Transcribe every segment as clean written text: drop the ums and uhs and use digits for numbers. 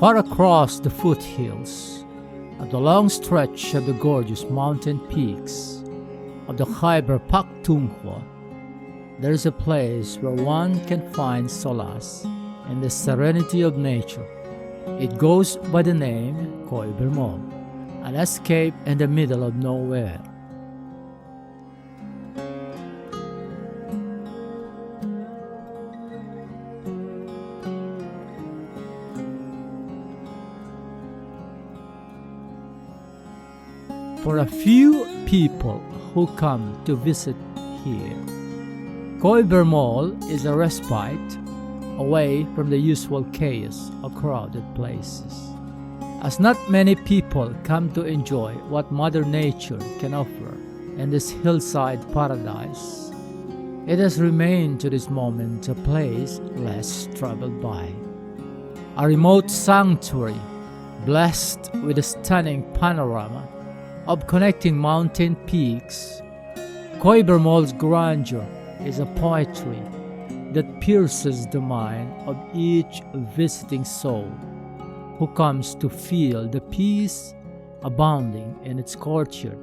Far across the foothills, at the long stretch of the gorgeous mountain peaks of the Khyber Pakhtunkhwa, there is a place where one can find solace in the serenity of nature. It goes by the name Kohi Bermol, an escape in the middle of nowhere. For a few people who come to visit here, Kohi Bermol is a respite away from the usual chaos of crowded places. As not many people come to enjoy what Mother Nature can offer in this hillside paradise, it has remained to this moment a place less traveled by. A remote sanctuary blessed with a stunning panorama of connecting mountain peaks. Kohi Bermol's grandeur is a poetry that pierces the mind of each visiting soul who comes to feel the peace abounding in its courtyard.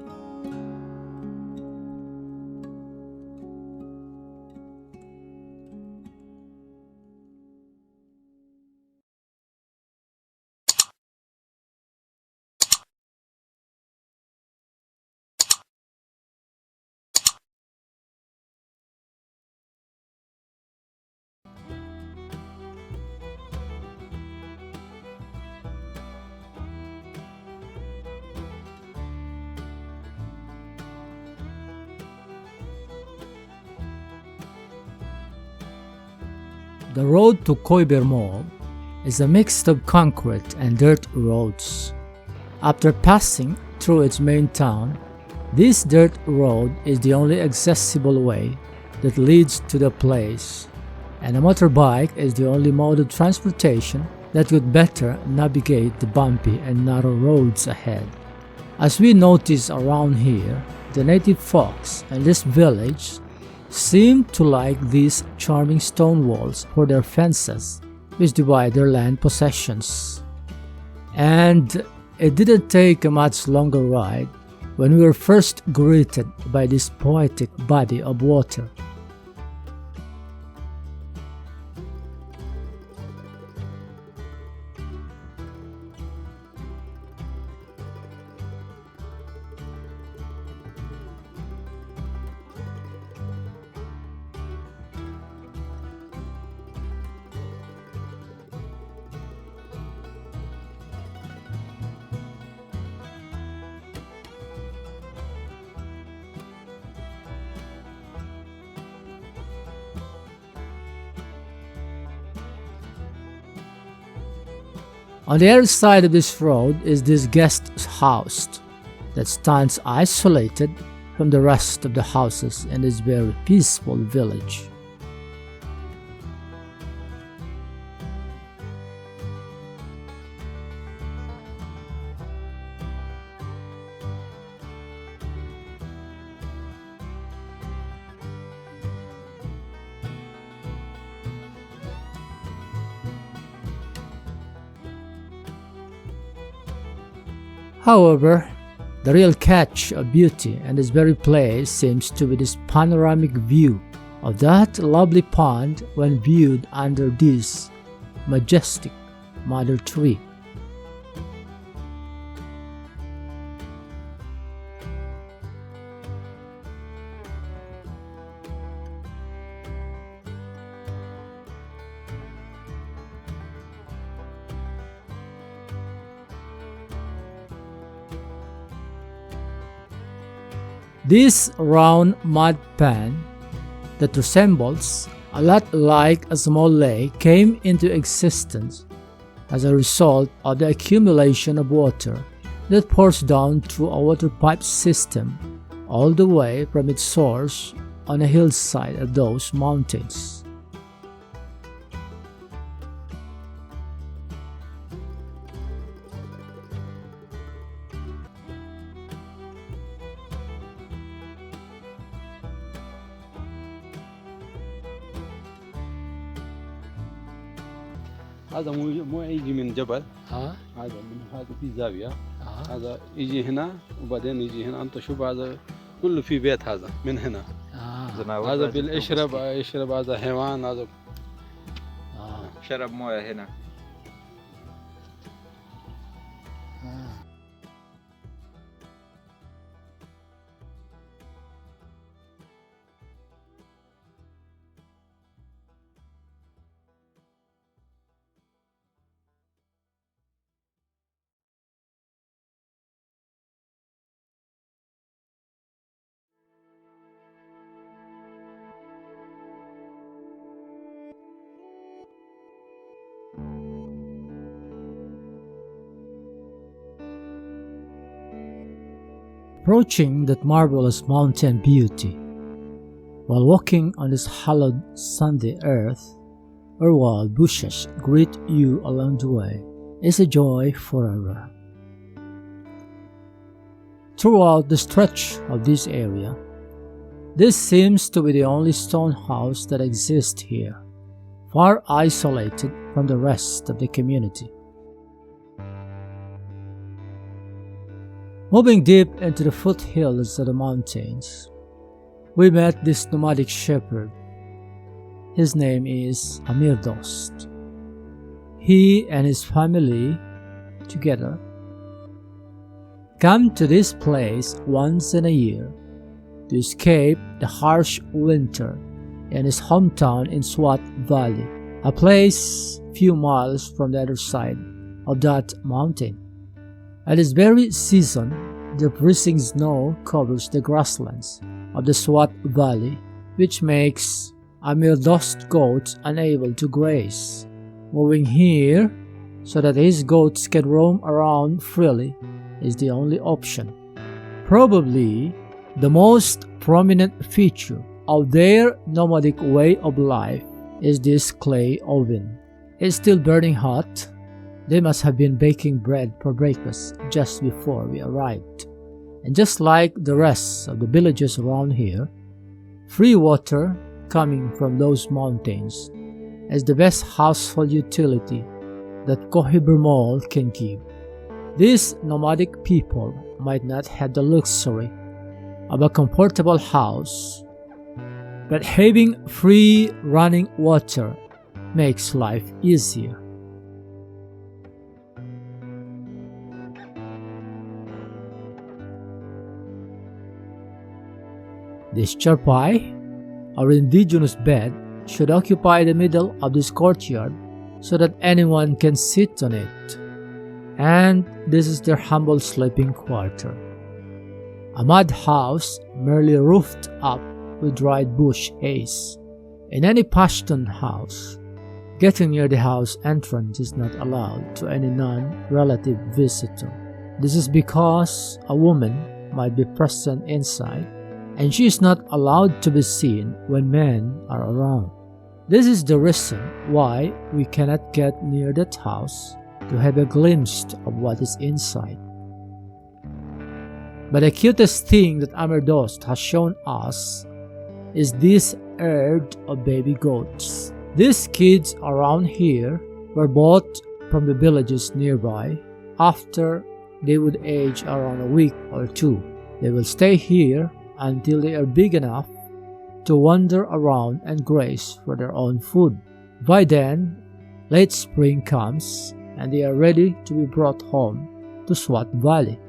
The road to Kohi Bermol is a mix of concrete and dirt roads. After passing through its main town, this dirt road is the only accessible way that leads to the place, and a motorbike is the only mode of transportation that would better navigate the bumpy and narrow roads ahead. As we notice around here, the native folks in this village seem to like these charming stone walls for their fences, which divide their land possessions. And it didn't take a much longer ride when we were first greeted by this poetic body of water. On the other side of this road is this guest house that stands isolated from the rest of the houses in this very peaceful village. However, the real catch of beauty in this very place seems to be this panoramic view of that lovely pond when viewed under this majestic mother tree. This round mud pan that resembles a lot like a small lake came into existence as a result of the accumulation of water that pours down through a water pipe system all the way from its source on a hillside of those mountains. هذا مو يجي من جبل هذا في زاوية هذا يجي هنا وبعدين يجي هنا أنت شوف هذا كله في بيت هذا من هنا هذا يشرب هذا حيوان هذا شرب مويه هنا. Approaching that marvelous mountain beauty, while walking on this hallowed Sunday earth, where wild bushes greet you along the way, is a joy forever. Throughout the stretch of this area, this seems to be the only stone house that exists here, far isolated from the rest of the community. Moving deep into the foothills of the mountains, we met this nomadic shepherd. His name is Amir Dost. He and his family, together, come to this place once in a year to escape the harsh winter in his hometown in Swat Valley, a place few miles from the other side of that mountain. At this very season, the freezing snow covers the grasslands of the Swat Valley, which makes Amir Dost goats unable to graze. Moving here so that his goats can roam around freely is the only option. Probably the most prominent feature of their nomadic way of life is this clay oven. It's still burning hot. They must have been baking bread for breakfast just before we arrived. And just like the rest of the villages around here, free water coming from those mountains is the best household utility that Kohi Bermol can give. These nomadic people might not have the luxury of a comfortable house, but having free running water makes life easier. This charpai, or indigenous bed, should occupy the middle of this courtyard so that anyone can sit on it. And this is their humble sleeping quarter. A mud house merely roofed up with dried bush haze. In any Pashtun house, getting near the house entrance is not allowed to any non-relative visitor. This is because a woman might be present inside, and she is not allowed to be seen when men are around. This is the reason why we cannot get near that house to have a glimpse of what is inside. But the cutest thing that Amir Dost has shown us is this herd of baby goats. These kids around here were bought from the villages nearby. After they would age around a week or two, they will stay here until they are big enough to wander around and graze for their own food. By then, late spring comes and they are ready to be brought home to Swat Valley.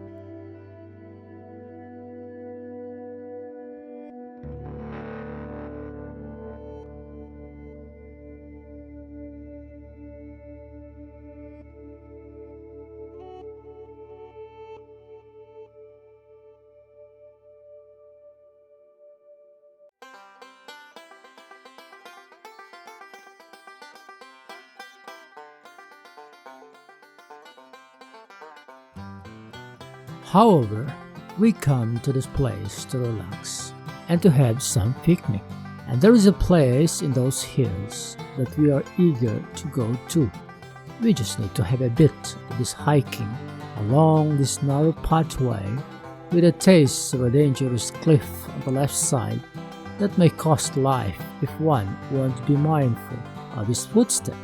However, we come to this place to relax and to have some picnic. And there is a place in those hills that we are eager to go to. We just need to have a bit of this hiking along this narrow pathway with a taste of a dangerous cliff on the left side that may cost life if one won't be mindful of his footsteps.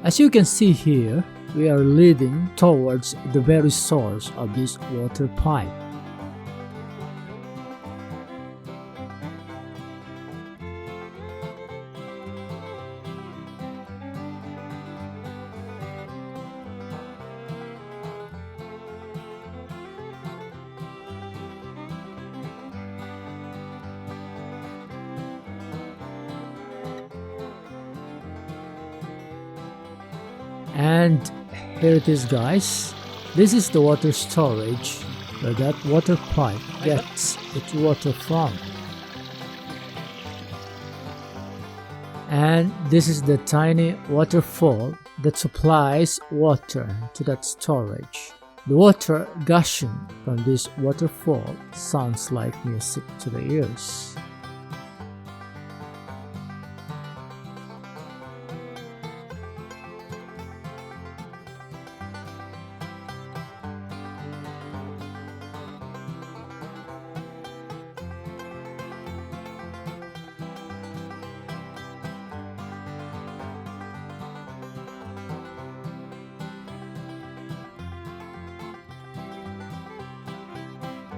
As you can see here, we are leading towards the very source of this water pipe. And here it is, guys. This is the water storage where that water pipe gets its water from. And this is the tiny waterfall that supplies water to that storage. The water gushing from this waterfall sounds like music to the ears.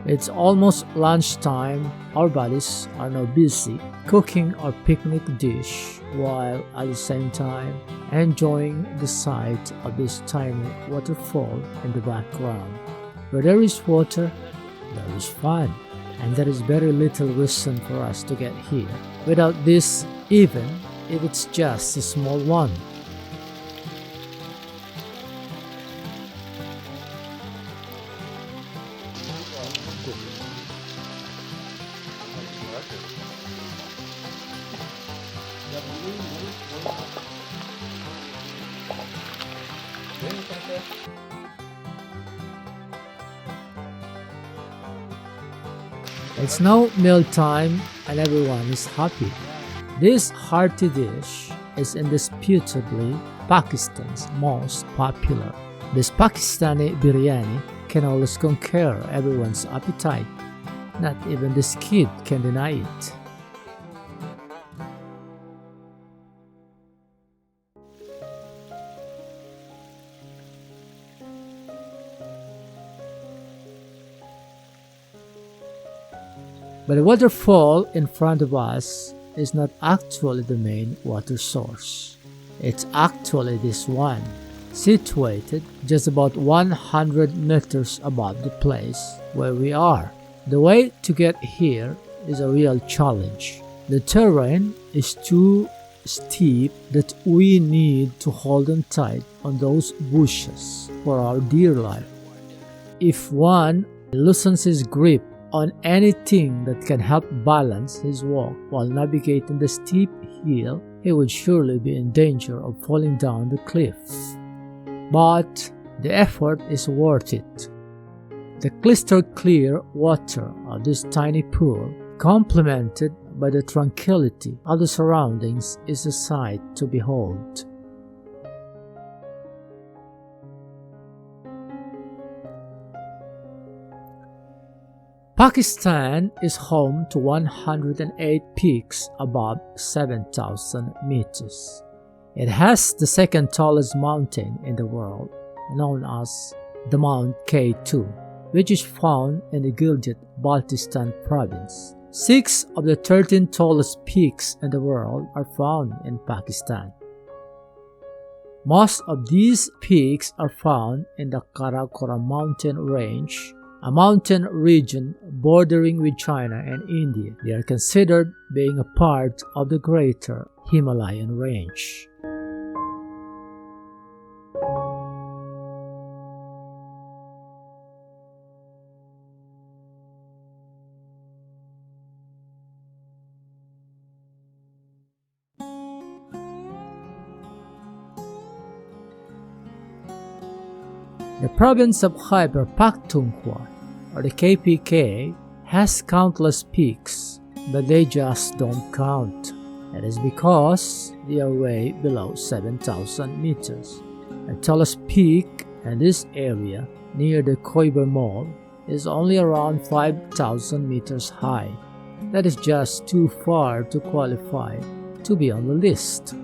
It's almost lunchtime. Our bodies are now busy cooking our picnic dish while at the same time enjoying the sight of this tiny waterfall in the background. Where there is water, there is fun, and there is very little reason for us to get here without this, even if it's just a small one. It's now mealtime and everyone is happy. This hearty dish is indisputably Pakistan's most popular. This Pakistani biryani can always conquer everyone's appetite. Not even this kid can deny it. But the waterfall in front of us is not actually the main water source. It's actually this one, situated just about 100 meters above the place where we are. The way to get here is a real challenge. The terrain is too steep that we need to hold on tight on those bushes for our dear life. If one loosens his grip on anything that can help balance his walk while navigating the steep hill, he would surely be in danger of falling down the cliff. But the effort is worth it. The crystal-clear water of this tiny pool, complemented by the tranquility of the surroundings, is a sight to behold. Pakistan is home to 108 peaks above 7,000 meters. It has the second tallest mountain in the world, known as the Mount K2, which is found in the Gilgit-Baltistan province. 6 of the 13 tallest peaks in the world are found in Pakistan. Most of these peaks are found in the Karakoram mountain range, a mountain region bordering with China and India. They are considered being a part of the greater Himalayan range. The province of Khyber Pakhtunkhwa, or the KPK, has countless peaks, but they just don't count. That is because they are way below 7,000 meters. The tallest peak in this area, near the Kohi Bermol, is only around 5,000 meters high. That is just too far to qualify to be on the list.